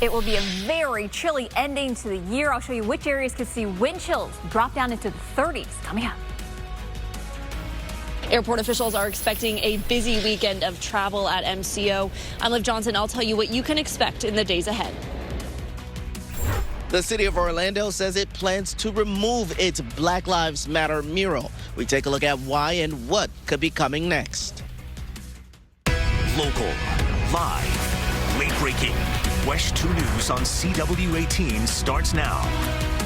It will be a very chilly ending to the year. I'll show you which areas could see wind chills drop down into the 30s coming up. Airport officials are expecting a busy weekend of travel at MCO. I'm Liv Johnson. I'll tell you what you can expect in the days ahead. The city of Orlando says it plans to remove its Black Lives Matter mural. We take a look at why and what could be coming next. Local, live, late-breaking. WESH 2 News on CW18 starts now.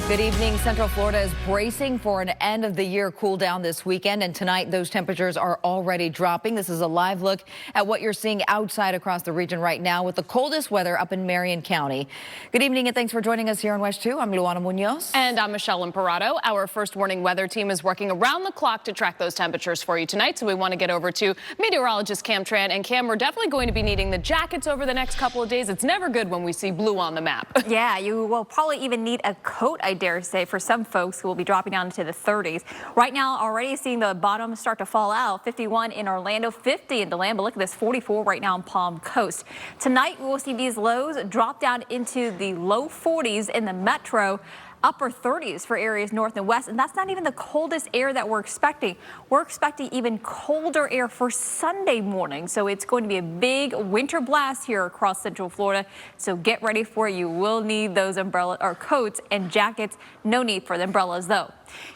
Good evening. Central Florida is bracing for an end-of-the-year cool down this weekend, and tonight those temperatures are already dropping. This is a live look at what you're seeing outside across the region right now with the coldest weather up in Marion County. Good evening, and thanks for joining us here on WESH 2. I'm Luana Munoz. And I'm Michelle Imparato. Our first warning weather team is working around the clock to track those temperatures for you tonight, so we want to get over to meteorologist Cam Tran. And Cam, we're definitely going to be needing the jackets over the next couple of days. It's never good when we see blue on the map. Yeah, you will probably even need a coat, I dare say, for some folks who will be dropping down into the 30s. Right now, already seeing the bottom start to fall out. 51 in Orlando, 50 in DeLand, but look at this, 44 right now in Palm Coast. Tonight, we will see these lows drop down into the low 40s in the metro. Upper 30s for areas north and west, and that's not even the coldest air that we're expecting. We're expecting even colder air for Sunday morning, so it's going to be a big winter blast here across Central Florida. So get ready for it. You will need those umbrella or coats and jackets. No need for the umbrellas though.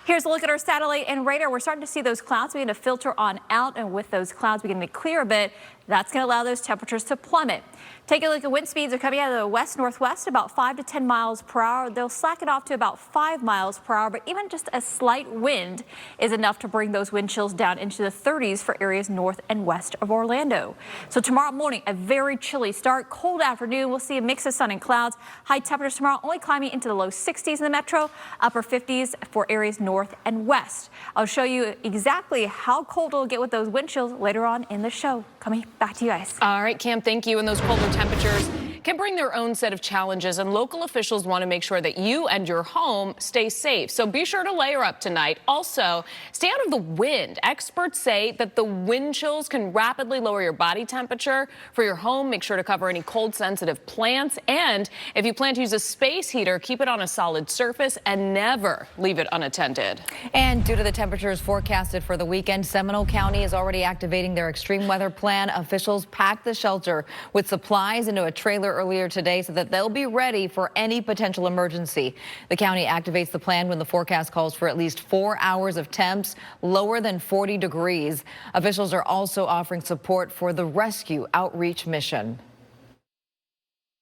Here's a look at our satellite and radar. We're starting to see those clouds begin to filter on out, and with those clouds beginning to clear a bit, that's going to allow those temperatures to plummet. Take a look at wind speeds are coming out of the west-northwest about 5 to 10 miles per hour. They'll slacken off to about 5 miles per hour, but even just a slight wind is enough to bring those wind chills down into the 30s for areas north and west of Orlando. So tomorrow morning, a very chilly start. Cold afternoon, we'll see a mix of sun and clouds. High temperatures tomorrow only climbing into the low 60s in the metro, upper 50s for areas north and west. I'll show you exactly how cold it'll get with those wind chills later on in the show. Coming back to you guys. All right, Cam, thank you. And those colder temperatures can bring their own set of challenges, and local officials want to make sure that you and your home stay safe. So be sure to layer up tonight. Also, stay out of the wind. Experts say that the wind chills can rapidly lower your body temperature. For your home, make sure to cover any cold-sensitive plants. And if you plan to use a space heater, keep it on a solid surface and never leave it unattended. And due to the temperatures forecasted for the weekend, Seminole County is already activating their extreme weather plan. Officials packed the shelter with supplies into a trailer earlier today so that they'll be ready for any potential emergency. The county activates the plan when the forecast calls for at least 4 hours of temps lower than 40 degrees. Officials are also offering support for the rescue outreach mission.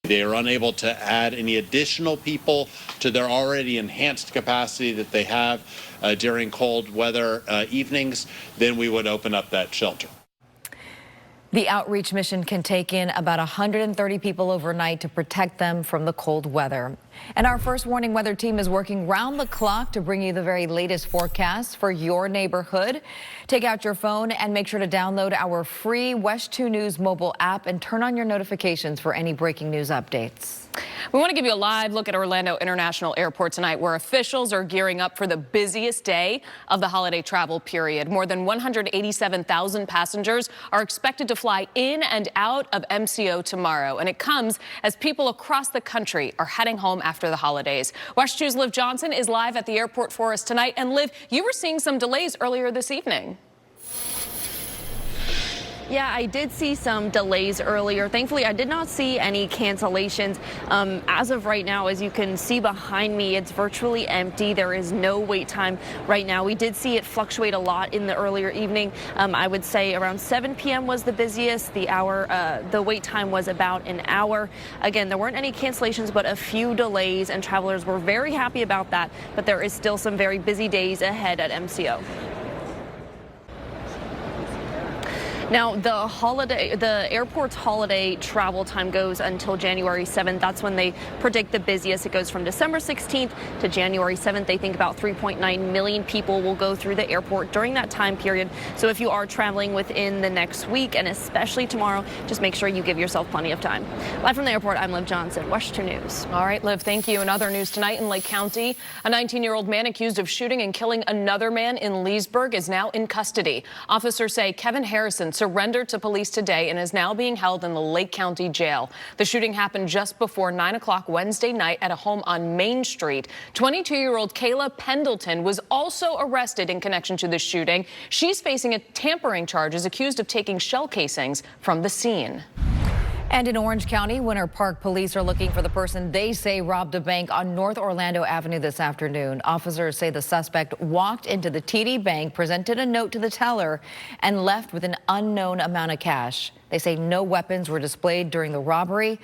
They are unable to add any additional people to their already enhanced capacity that they have during cold weather evenings. Then we would open up that shelter. The outreach mission can take in about 130 people overnight to protect them from the cold weather. And our first warning weather team is working round the clock to bring you the very latest forecast for your neighborhood. Take out your phone and make sure to download our free WESH 2 News mobile app and turn on your notifications for any breaking news updates. We want to give you a live look at Orlando International Airport tonight, where officials are gearing up for the busiest day of the holiday travel period. More than 187,000 passengers are expected to fly in and out of MCO tomorrow, and it comes as people across the country are heading home after the holidays. WESH 2's Liv Johnson is live at the airport for us tonight. And Liv, you were seeing some delays earlier this evening. Yeah, I did see some delays earlier. Thankfully, I did not see any cancellations. As of right now, as you can see behind me, it's virtually empty. There is no wait time right now. We did see it fluctuate a lot in the earlier evening. I would say around 7 p.m. was the busiest. The wait time was about an hour. Again, there weren't any cancellations, but a few delays, and travelers were very happy about that. But there is still some very busy days ahead at MCO. Now, the airport's holiday travel time goes until January 7th. That's when they predict the busiest. It goes from December 16th to January 7th. They think about 3.9 million people will go through the airport during that time period. So if you are traveling within the next week, and especially tomorrow, just make sure you give yourself plenty of time. Live from the airport, I'm Liv Johnson, WESH 2 News. All right, Liv, thank you. In other news tonight in Lake County, a 19-year-old man accused of shooting and killing another man in Leesburg is now in custody. Officers say Kevin Harrison surrendered to police today and is now being held in the Lake County Jail. The shooting happened just before 9 o'clock Wednesday night at a home on Main Street. 22-year-old Kayla Pendleton was also arrested in connection to the shooting. She's facing a tampering charges, accused of taking shell casings from the scene. And in Orange County, Winter Park police are looking for the person they say robbed a bank on North Orlando Avenue this afternoon. Officers say the suspect walked into the TD Bank, presented a note to the teller, and left with an unknown amount of cash. They say no weapons were displayed during the robbery.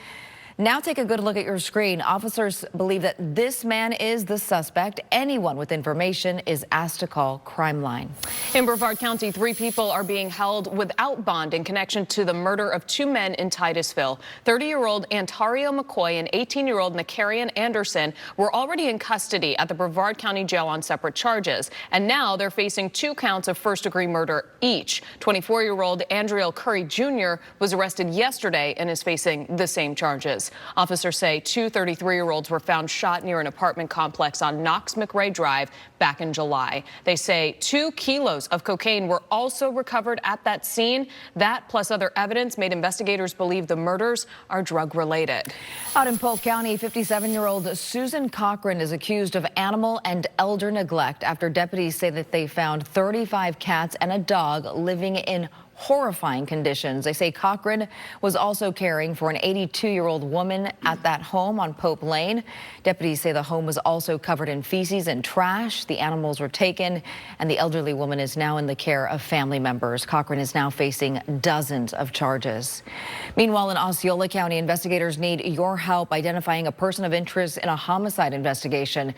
Now take a good look at your screen. Officers believe that this man is the suspect. Anyone with information is asked to call Crime Line. In Brevard County, 3 people are being held without bond in connection to the murder of 2 men in Titusville. 30-year-old Antario McCoy and 18-year-old Nakarian Anderson were already in custody at the Brevard County Jail on separate charges. And now they're facing 2 counts of first-degree murder each. 24-year-old Andriel Curry Jr. was arrested yesterday and is facing the same charges. Officers say 2 33-year-olds were found shot near an apartment complex on Knox McRae Drive back in July. They say 2 kilos of cocaine were also recovered at that scene. That plus other evidence made investigators believe the murders are drug-related. Out in Polk County, 57-year-old Susan Cochran is accused of animal and elder neglect after deputies say that they found 35 cats and a dog living in horrifying conditions. They say Cochran was also caring for an 82-year-old woman at that home on Pope Lane. Deputies say the home was also covered in feces and trash. The animals were taken, and the elderly woman is now in the care of family members. Cochran is now facing dozens of charges. Meanwhile, in Osceola County, investigators need your help identifying a person of interest in a homicide investigation.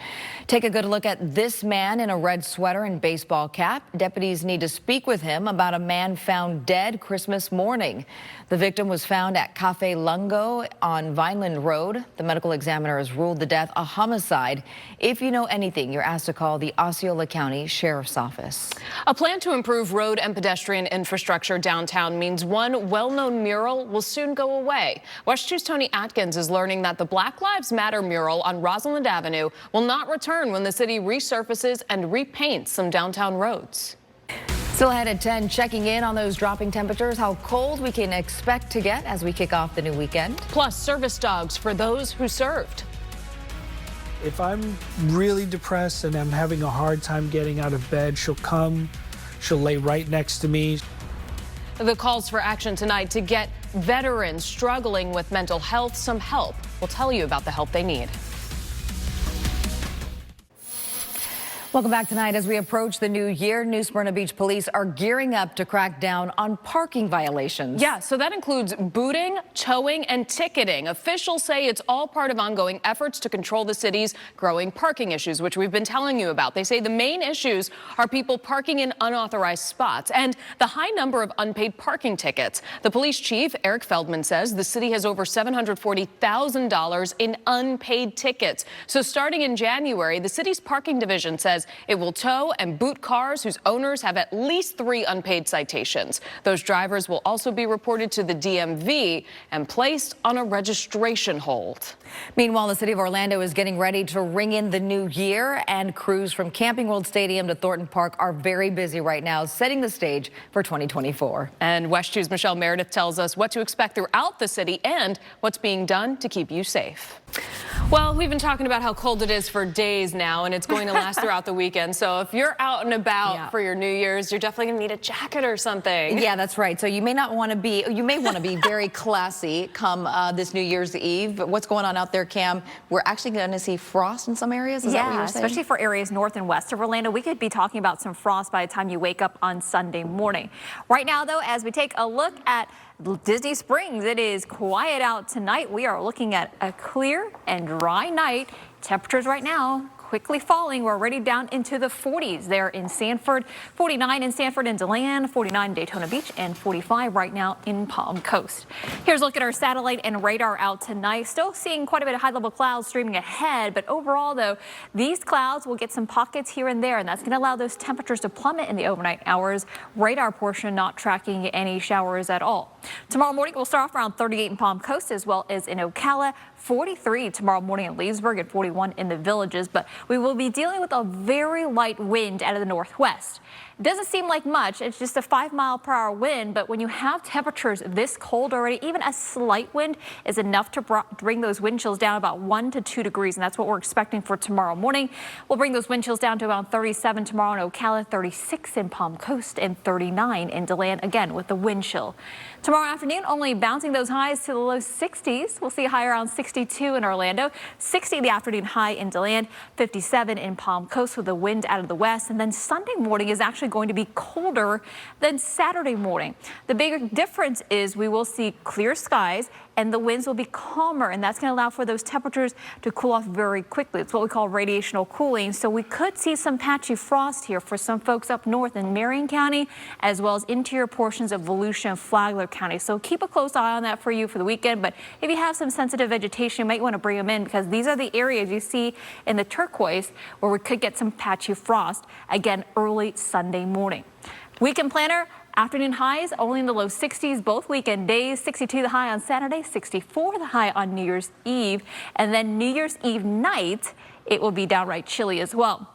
Take a good look at this man in a red sweater and baseball cap. Deputies need to speak with him about a man found dead Christmas morning. The victim was found at Cafe Lungo on Vineland Road. The medical examiner has ruled the death a homicide. If you know anything, you're asked to call the Osceola County Sheriff's Office. A plan to improve road and pedestrian infrastructure downtown means one well-known mural will soon go away. WESH 2's Tony Atkins is learning that the Black Lives Matter mural on Rosalind Avenue will not return when the city resurfaces and repaints some downtown roads. Still ahead at 10, checking in on those dropping temperatures, how cold we can expect to get as we kick off the new weekend. Plus, service dogs for those who served. If I'm really depressed and I'm having a hard time getting out of bed, she'll come, she'll lay right next to me. The calls for action tonight to get veterans struggling with mental health some help. We'll tell you about the help they need. Welcome back tonight. As we approach the new year, New Smyrna Beach police are gearing up to crack down on parking violations. Yeah, so that includes booting, towing, and ticketing. Officials say it's all part of ongoing efforts to control the city's growing parking issues, which we've been telling you about. They say the main issues are people parking in unauthorized spots and the high number of unpaid parking tickets. The police chief, Eric Feldman, says the city has over $740,000 in unpaid tickets. So starting in January, the city's parking division says it will tow and boot cars whose owners have at least 3 unpaid citations. Those drivers will also be reported to the DMV and placed on a registration hold. Meanwhile, the city of Orlando is getting ready to ring in the new year, and crews from Camping World Stadium to Thornton Park are very busy right now, setting the stage for 2024. And WESH 2's Michelle Meredith tells us what to expect throughout the city and what's being done to keep you safe. Well, we've been talking about how cold it is for days now, and it's going to last throughout the weekend. So if you're out and about for your New Year's, you're definitely going to need a jacket or something. Yeah, that's right. So you may want to be very classy come this New Year's Eve. But what's going on out there, Cam? We're actually going to see frost in some areas. Is that what you're saying? Especially for areas north and west of Orlando. We could be talking about some frost by the time you wake up on Sunday morning. Right now, though, as we take a look at Disney Springs, it is quiet out tonight. We are looking at a clear and dry night. Temperatures right now quickly falling. We're already down into the 40s there in Sanford, 49 in Sanford and DeLand, 49 in Daytona Beach, and 45 right now in Palm Coast. Here's a look at our satellite and radar out tonight. Still seeing quite a bit of high-level clouds streaming ahead, but overall, though, these clouds will get some pockets here and there, and that's going to allow those temperatures to plummet in the overnight hours. Radar portion not tracking any showers at all. Tomorrow morning, we'll start off around 38 in Palm Coast as well as in Ocala, 43 tomorrow morning in Leesburg and 41 in the Villages. But we will be dealing with a very light wind out of the northwest. It doesn't seem like much. It's just a 5-mile-per-hour wind, but when you have temperatures this cold already, even a slight wind is enough to bring those wind chills down about 1 to 2 degrees, and that's what we're expecting for tomorrow morning. We'll bring those wind chills down to around 37 tomorrow in Ocala, 36 in Palm Coast, and 39 in DeLand, again with the wind chill. Tomorrow afternoon, only bouncing those highs to the low 60s. We'll see a high around 62 in Orlando, 60 the afternoon high in DeLand, 57 in Palm Coast with the wind out of the west, and then Sunday morning is actually going to be colder than Saturday morning. The bigger difference is we will see clear skies and the winds will be calmer, and that's going to allow for those temperatures to cool off very quickly. It's what we call radiational cooling. So we could see some patchy frost here for some folks up north in Marion County, as well as interior portions of Volusia and Flagler County. So keep a close eye on that for you for the weekend. But if you have some sensitive vegetation, you might want to bring them in, because these are the areas you see in the turquoise where we could get some patchy frost again early Sunday morning. Weekend planner. Afternoon highs only in the low 60s both weekend days. 62 the high on Saturday, 64 the high on New Year's Eve. And then New Year's Eve night, it will be downright chilly as well.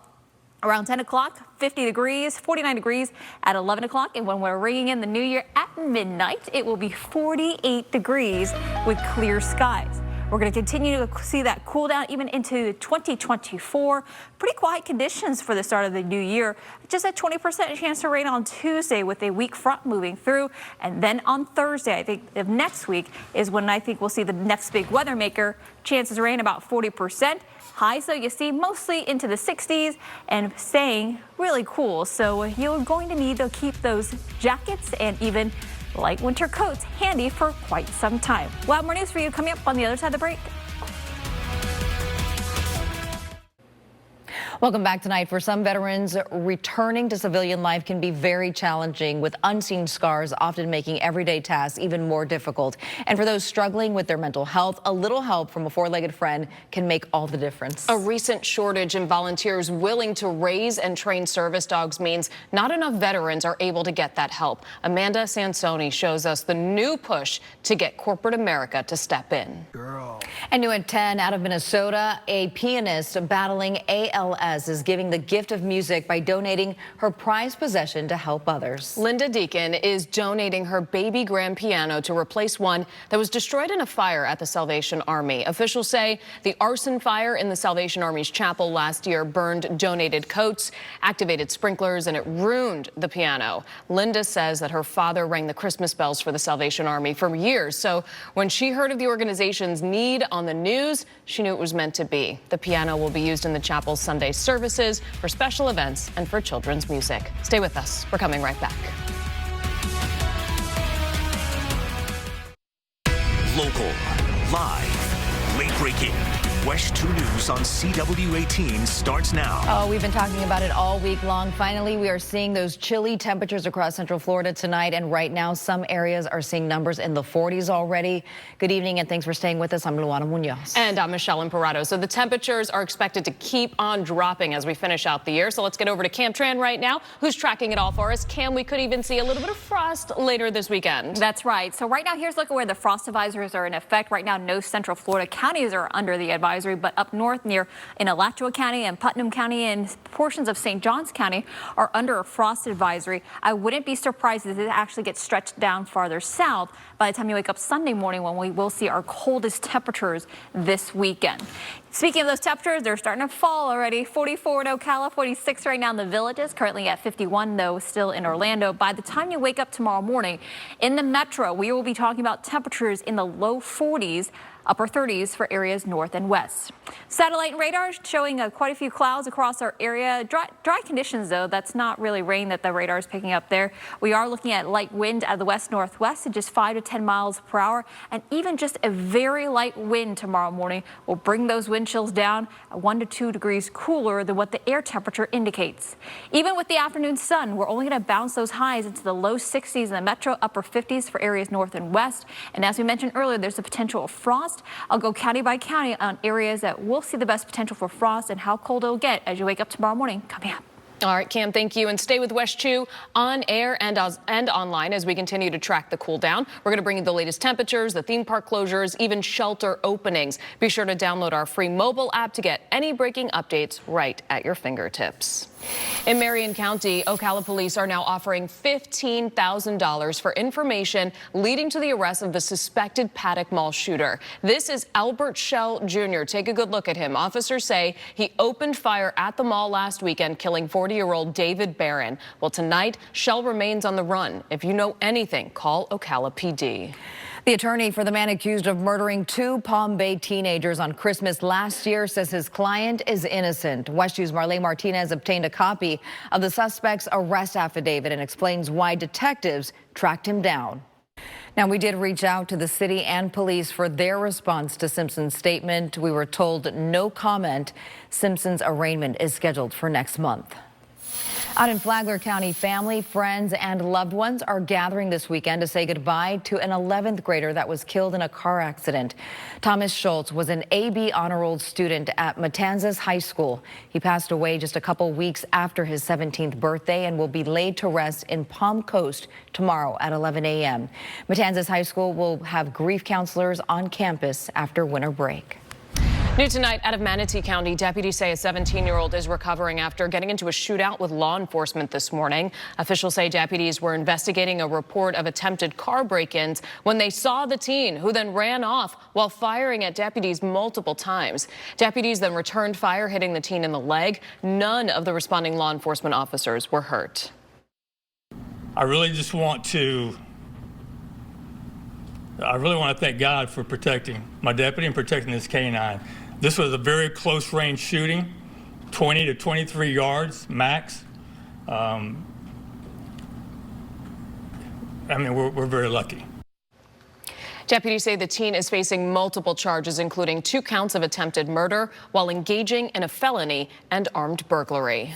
Around 10 o'clock, 50 degrees, 49 degrees at 11 o'clock. And when we're ringing in the new year at midnight, it will be 48 degrees with clear skies. We're going to continue to see that cool down even into 2024. Pretty quiet conditions for the start of the new year. Just a 20% chance to rain on Tuesday with a weak front moving through. And then on Thursday, I think of next week is when I think we'll see the next big weather maker. Chances of rain about 40%. Highs, so you see mostly into the 60s and staying really cool. So you're going to need to keep those jackets and even light winter coats handy for quite some time. We'll have more news for you coming up on the other side of the break. Welcome back tonight. For some veterans, returning to civilian life can be very challenging, with unseen scars often making everyday tasks even more difficult. And for those struggling with their mental health, a little help from a four-legged friend can make all the difference. A recent shortage in volunteers willing to raise and train service dogs means not enough veterans are able to get that help. Amanda Sansoni shows us the new push to get corporate America to step in. And new at 10, out of Minnesota, a pianist battling ALS is giving the gift of music by donating her prized possession to help others. Linda Deacon is donating her baby grand piano to replace one that was destroyed in a fire at the Salvation Army. Officials say the arson fire in the Salvation Army's chapel last year burned donated coats, activated sprinklers, and it ruined the piano. Linda says that her father rang the Christmas bells for the Salvation Army for years. So when she heard of the organization's need on the news, she knew it was meant to be. The piano will be used in the chapel's Sunday services, for special events, and for children's music. Stay with us. We're coming right back. Local, live, late-breaking. WESH 2 News on CW18 starts now. Oh, we've been talking about it all week long. Finally, we are seeing those chilly temperatures across Central Florida tonight. And right now, some areas are seeing numbers in the 40s already. Good evening, and thanks for staying with us. I'm Luana Munoz. And I'm Michelle Imparato. So the temperatures are expected to keep on dropping as we finish out the year. So let's get over to Cam Tran right now, who's tracking it all for us. Cam, we could even see a little bit of frost later this weekend. That's right. So right now, here's a look at where the frost advisories are in effect. Right now, no Central Florida counties are under the advisory, but up north near in Alachua County and Putnam County and portions of St. Johns County are under a frost advisory. I wouldn't be surprised if it actually gets stretched down farther south by the time you wake up Sunday morning, when we will see our coldest temperatures this weekend. Speaking of those temperatures, they're starting to fall already. 44 in Ocala, 46 right now in the Villages, currently at 51 though still in Orlando. By the time you wake up tomorrow morning in the metro, we will be talking about temperatures in the low 40s, upper 30s for areas north and west. Satellite and radar showing quite a few clouds across our area. Dry conditions though. That's not really rain that the radar is picking up there. We are looking at light wind out of the west-northwest at just 5 to 10 miles per hour, and even just a very light wind tomorrow morning will bring those wind chills down 1 to 2 degrees cooler than what the air temperature indicates. Even with the afternoon sun, we're only going to bounce those highs into the low 60s in the metro, upper 50s for areas north and west. And as we mentioned earlier, there's the potential of frost. I'll go county by county on areas that will see the best potential for frost and how cold it'll get as you wake up tomorrow morning. Coming up. All right, Cam, thank you. And stay with WESH 2 on air and online as we continue to track the cool down. We're going to bring you the latest temperatures, the theme park closures, even shelter openings. Be sure to download our free mobile app to get any breaking updates right at your fingertips. In Marion County, Ocala police are now offering $15,000 for information leading to the arrest of the suspected Paddock Mall shooter. This is Albert Schell Jr. Take a good look at him. Officers say he opened fire at the mall last weekend, killing 40-year-old David Barron. Well, tonight, Schell remains on the run. If you know anything, call Ocala PD. The attorney for the man accused of murdering 2 Palm Bay teenagers on Christmas last year says his client is innocent. WESH 2's Marlene Martinez obtained a copy of the suspect's arrest affidavit and explains why detectives tracked him down. Now, we did reach out to the city and police for their response to Simpson's statement. We were told no comment. Simpson's arraignment is scheduled for next month. Out in Flagler County, family, friends, and loved ones are gathering this weekend to say goodbye to an 11th grader that was killed in a car accident. Thomas Schultz was an AB honor roll student at Matanzas High School. He passed away just a couple weeks after his 17th birthday and will be laid to rest in Palm Coast tomorrow at 11 a.m. Matanzas High School will have grief counselors on campus after winter break. New tonight out of Manatee County, deputies say a 17-year-old is recovering after getting into a shootout with law enforcement this morning. Officials say deputies were investigating a report of attempted car break-ins when they saw the teen, who then ran off while firing at deputies multiple times. Deputies then returned fire, hitting the teen in the leg. None of the responding law enforcement officers were hurt. I really want to thank God for protecting my deputy and protecting this canine. This was a very close range shooting, 20 to 23 yards max. I mean, we're very lucky. Deputies say the teen is facing multiple charges, including 2 counts of attempted murder while engaging in a felony and armed burglary.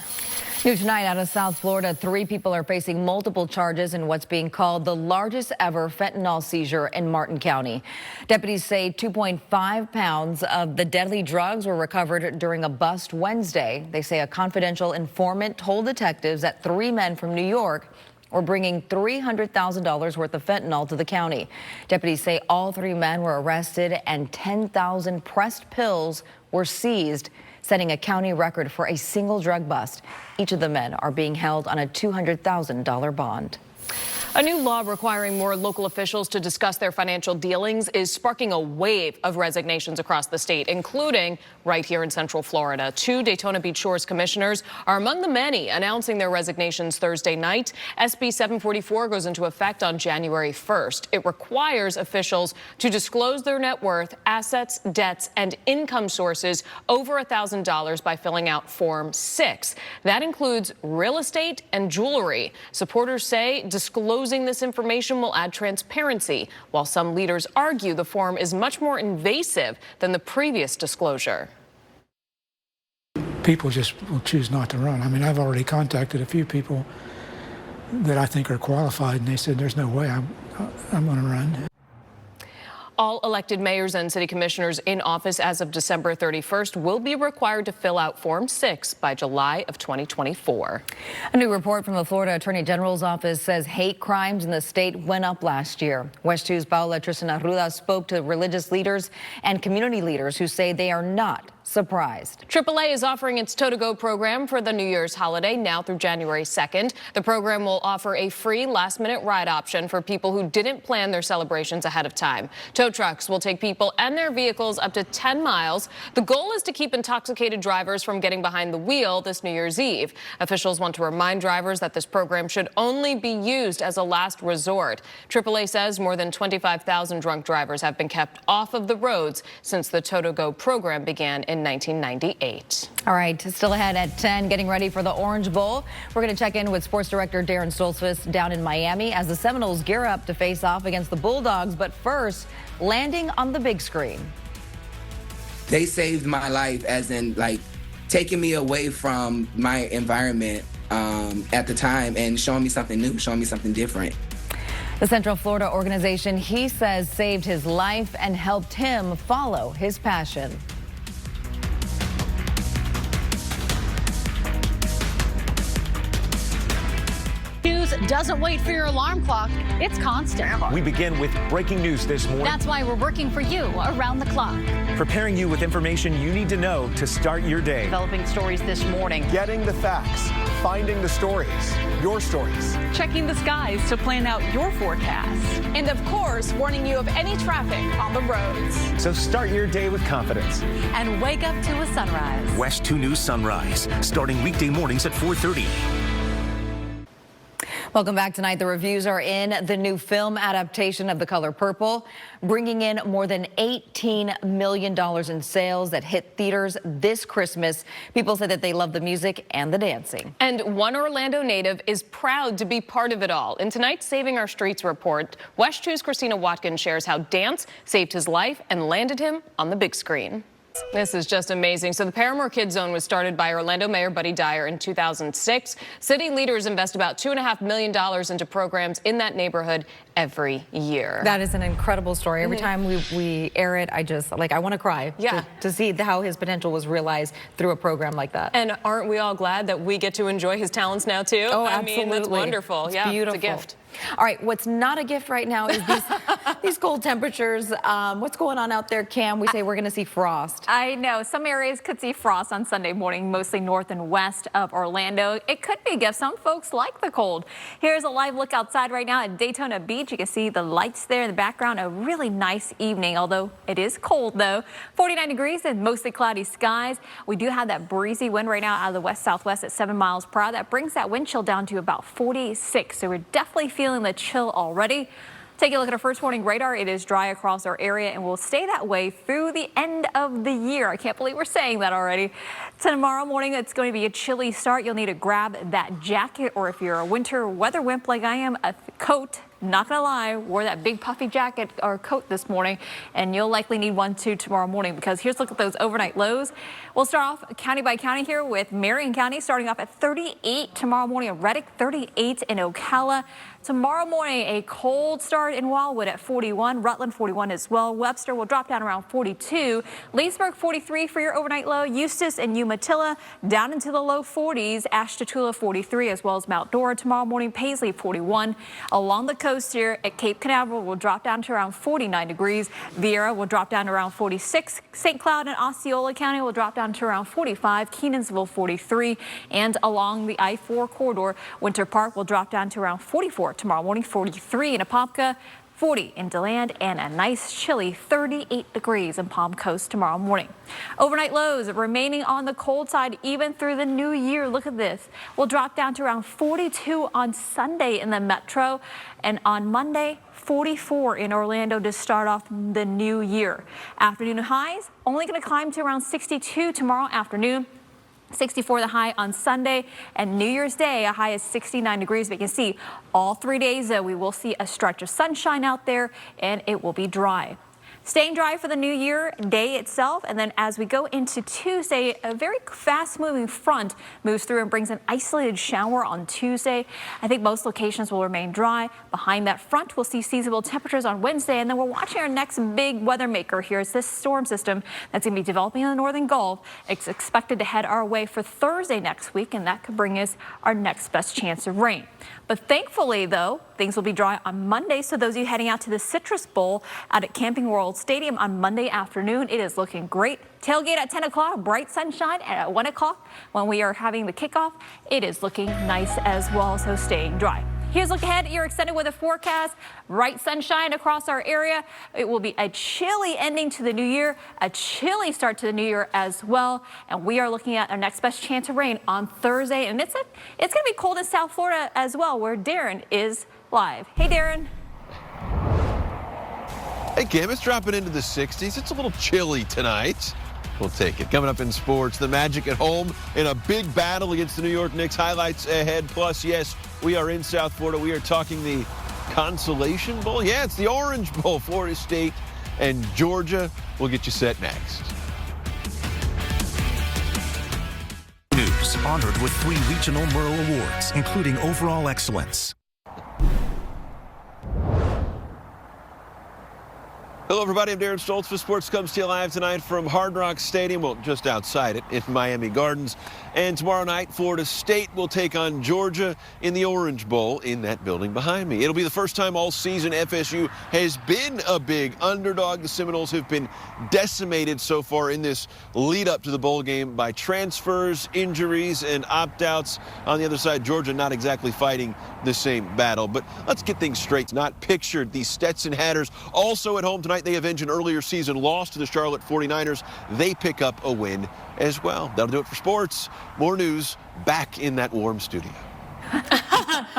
New tonight out of South Florida, 3 people are facing multiple charges in what's being called the largest ever fentanyl seizure in Martin County. Deputies say 2.5 pounds of the deadly drugs were recovered during a bust Wednesday. They say a confidential informant told detectives that 3 men from New York were bringing $300,000 worth of fentanyl to the county. Deputies say all 3 men were arrested and 10,000 pressed pills were seized, setting a county record for a single drug bust. Each of the men are being held on a $200,000 bond. A new law requiring more local officials to discuss their financial dealings is sparking a wave of resignations across the state, including right here in Central Florida. 2 Daytona Beach Shores commissioners are among the many announcing their resignations Thursday night. SB 744 goes into effect on January 1st. It requires officials to disclose their net worth, assets, debts, and income sources over $1,000 by filling out Form 6. That includes real estate and jewelry. Supporters say disclosing this information will add transparency, while some leaders argue the form is much more invasive than the previous disclosure. People just will choose not to run. I mean, I've already contacted a few people that I think are qualified, and they said there's no way I'm going to run. All elected mayors and city commissioners in office as of December 31st will be required to fill out Form 6 by July of 2024. A new report from the Florida Attorney General's office says hate crimes in the state went up last year. WESH 2's Paola Tristan Arruda spoke to religious leaders and community leaders who say they are not surprised. AAA is offering its Tow to Go program for the New Year's holiday now through January 2nd. The program will offer a free last-minute ride option for people who didn't plan their celebrations ahead of time. Tow trucks will take people and their vehicles up to 10 miles. The goal is to keep intoxicated drivers from getting behind the wheel this New Year's Eve. Officials want to remind drivers that this program should only be used as a last resort. AAA says more than 25,000 drunk drivers have been kept off of the roads since the Tow to Go program began in 1998. All right, still ahead at 10, getting ready for the Orange Bowl. We're going to check in with sports director Darren Stoltzfus down in Miami as the Seminoles gear up to face off against the Bulldogs. But first, landing on the big screen. They saved my life, as in like taking me away from my environment at the time and showing me something new, showing me something different. The Central Florida organization, he says, saved his life and helped him follow his passion. doesn't wait for your alarm clock. It's constant. We begin with breaking news this morning. That's why we're working for you around the clock. Preparing you with information you need to know to start your day. Developing stories this morning. Getting the facts. Finding the stories. Your stories. Checking the skies to plan out your forecast. And of course, warning you of any traffic on the roads. So start your day with confidence. And wake up to a sunrise. WESH 2 News Sunrise, starting weekday mornings at 4:30. Welcome back tonight. The reviews are in. The new film adaptation of The Color Purple, bringing in more than $18 million in sales that hit theaters this Christmas. People said that they love the music and the dancing. And one Orlando native is proud to be part of it all. In tonight's Saving Our Streets report, WESH 2's Christina Watkins shares how dance saved his life and landed him on the big screen. This is just amazing. So the Paramore Kids Zone was started by Orlando Mayor Buddy Dyer in 2006. City leaders invest about $2.5 million into programs in that neighborhood every year. That is an incredible story. Every time we air it, I want to cry. Yeah. To see how his potential was realized through a program like that. And aren't we all glad that we get to enjoy his talents now too? Oh, I absolutely. mean, that's wonderful. It's yeah, beautiful. It's a gift. All right, what's not a gift right now is these cold temperatures. What's going on out there, Cam? We say we're going to see frost. I know. Some areas could see frost on Sunday morning, mostly north and west of Orlando. It could be a gift. Some folks like the cold. Here's a live look outside right now at Daytona Beach. You can see the lights there in the background. A really nice evening, although it is cold, though. 49 degrees and mostly cloudy skies. We do have that breezy wind right now out of the west-southwest at 7 miles per hour. That brings that wind chill down to about 46. So we're definitely feeling the chill already. Take a look at our first warning radar. It is dry across our area and will stay that way through the end of the year. I can't believe we're saying that already. Tomorrow morning, it's going to be a chilly start. You'll need to grab that jacket, or if you're a winter weather wimp like I am, a coat. Not gonna lie, wore that big puffy jacket or coat this morning, and you'll likely need one too tomorrow morning, because here's a look at those overnight lows. We'll start off county by county here with Marion County starting off at 38 tomorrow morning, Reddick 38 in Ocala. Tomorrow morning, a cold start in Wildwood at 41, Rutland 41 as well. Webster will drop down around 42, Leesburg 43 for your overnight low, Eustis and Umatilla down into the low 40s, Ashtabula 43 as well as Mount Dora tomorrow morning, Paisley 41. Along the coast here at Cape Canaveral will drop down to around 49 degrees. Vieira will drop down to around 46. St. Cloud and Osceola County will drop down to around 45. Kenansville 43. And along the I-4 corridor, Winter Park will drop down to around 44 tomorrow morning, 43 in Apopka, 40 in DeLand, and a nice chilly 38 degrees in Palm Coast tomorrow morning. Overnight lows remaining on the cold side even through the new year. Look at this. We'll drop down to around 42 on Sunday in the metro, and on Monday 44 in Orlando to start off the new year. Afternoon highs only going to climb to around 62 tomorrow afternoon. 64 the high on Sunday, and New Year's Day a high is 69 degrees. But you can see all 3 days we will see a stretch of sunshine out there, and it will be dry. Staying dry for the new year day itself, and then as we go into Tuesday, a very fast-moving front moves through and brings an isolated shower on Tuesday. I think most locations will remain dry. Behind that front, we'll see seasonable temperatures on Wednesday, and then we're watching our next big weather maker here. It's this storm system that's going to be developing in the northern Gulf. It's expected to head our way for Thursday next week, and that could bring us our next best chance of rain. But thankfully, though, things will be dry on Monday, so those of you heading out to the Citrus Bowl out at Camping World Stadium on Monday afternoon, it is looking great. Tailgate at 10 o'clock, bright sunshine, and at 1 o'clock when we are having the kickoff, it is looking nice as well, so staying dry. Here's a look ahead at your extended weather forecast. Bright sunshine across our area. It will be a chilly ending to the new year, a chilly start to the new year as well. And we are looking at our next best chance of rain on Thursday. And it's going to be cold in South Florida as well, where Darren is live. Hey, Darren. Hey, Kim, it's dropping into the 60s. It's a little chilly tonight. We'll take it. Coming up in sports, the Magic at home in a big battle against the New York Knicks. Highlights ahead. Plus, yes, we are in South Florida. We are talking the Consolation Bowl. Yeah, it's the Orange Bowl. Florida State and Georgia. We'll get you set next. News honored with 3 regional Merle Awards, including overall excellence. Hello, everybody. I'm Darren Stoltz for Sports Comes to you live tonight from Hard Rock Stadium, well, just outside it in Miami Gardens. And tomorrow night, Florida State will take on Georgia in the Orange Bowl in that building behind me. It'll be the first time all season FSU has been a big underdog. The Seminoles have been decimated so far in this lead up to the bowl game by transfers, injuries, and opt-outs. On the other side, Georgia not exactly fighting the same battle. But let's get things straight. Not pictured. The Stetson Hatters also at home tonight. They avenge an earlier season loss to the Charlotte 49ers. They pick up a win as well. That'll do it for sports. More news back in that warm studio.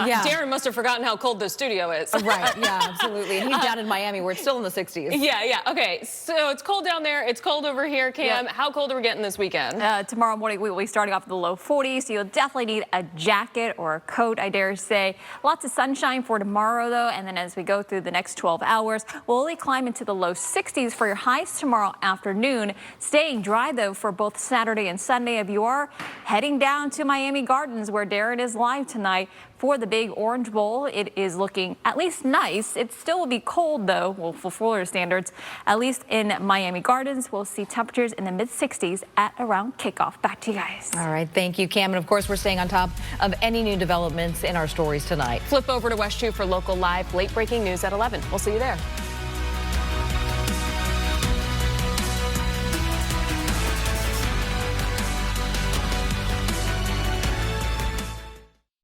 Yeah. Darren must have forgotten how cold the studio is. Right, yeah, absolutely. And he's down in Miami where it's still in the 60s. Yeah. Okay, so it's cold down there. It's cold over here, Cam. Yep. How cold are we getting this weekend? Tomorrow morning, we will be starting off in the low 40s, so you'll definitely need a jacket or a coat, I dare say. Lots of sunshine for tomorrow, though, and then as we go through the next 12 hours, we'll only climb into the low 60s for your highs tomorrow afternoon. Staying dry, though, for both Saturday and Sunday. If you are heading down to Miami Gardens, where Darren is live tonight, for the big Orange Bowl, it is looking at least nice. It still will be cold, though, well, for Florida standards. At least in Miami Gardens, we'll see temperatures in the mid-60s at around kickoff. Back to you guys. All right, thank you, Cam. And, of course, we're staying on top of any new developments in our stories tonight. Flip over to WESH 2 for local live late-breaking news at 11. We'll see you there.